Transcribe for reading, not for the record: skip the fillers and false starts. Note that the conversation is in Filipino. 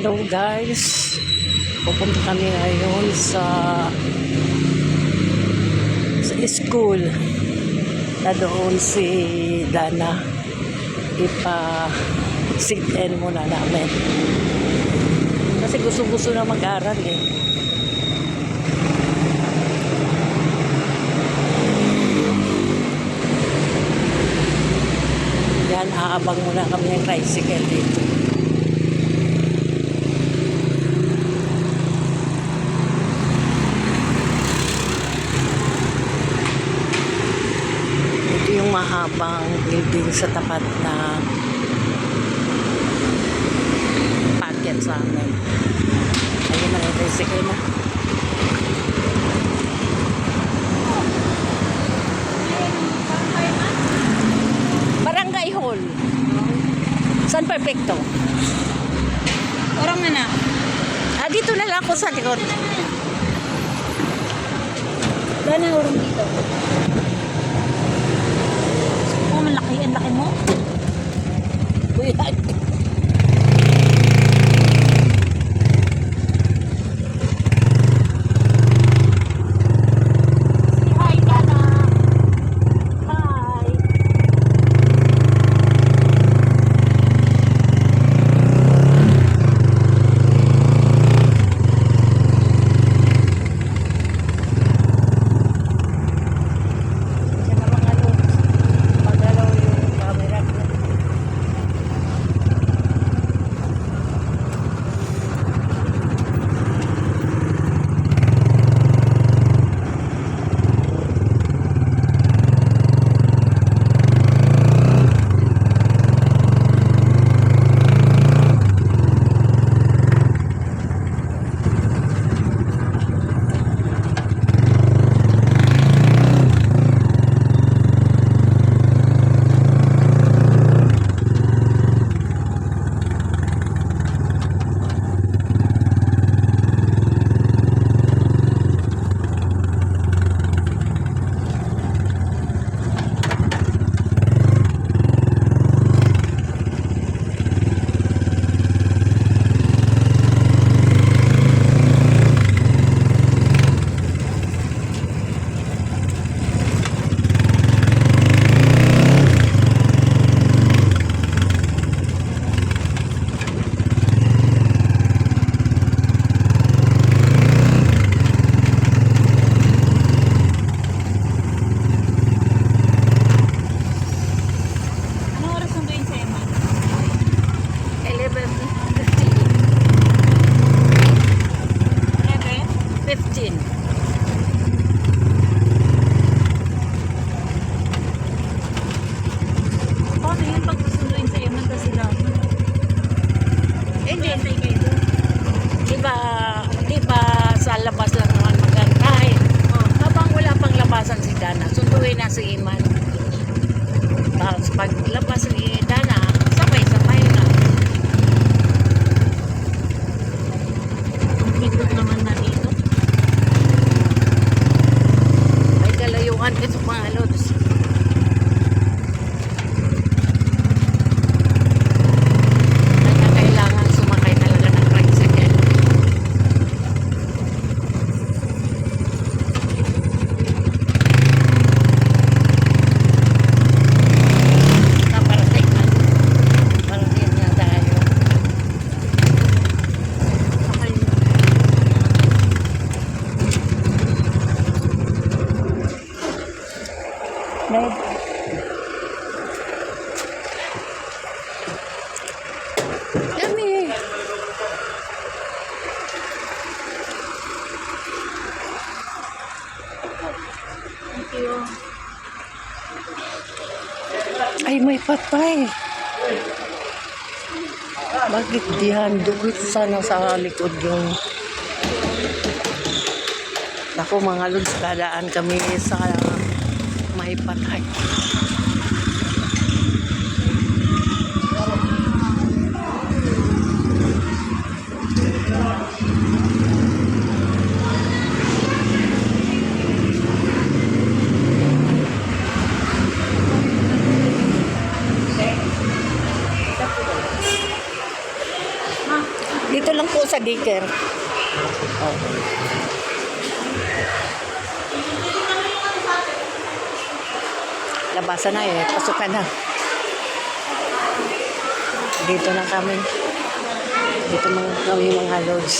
Hello guys, pupunta kami ngayon sa school na doon si Dana. Ipa-sit-in muna namin kasi gusto na mag-aral eh. Yan, aabang muna kami ng tricycle dito. Yung mahabang building sa tapat na packet sa amin. Ayun na yung tricycle na. Barangay Hall. San Perfecto? Orang mana? Dito na lang ako sa likod. Dana orang dito. Ang laki mo. Kuya. Hi, Dana. Hi. Labas lang naman magantay. Habang wala pang labasan si Dana, sunduin na si Iman. Tapos pag labas si Dana, sabay-sabay na. Ang pindot naman na dito. May kalayuan ito mga lods. Kaya kailangan sumakay talaga ng tricycle. Babe. Yummy! Thank you. Ay, may patay. Bakit diyan? Doon sana sa likod yung... Ako mga lods, kadaan kami sa may patay. Dito lang po sa daycare. Oh. Labasan na eh. Pasukan na. Dito na kami. Dito mga kami mga lods.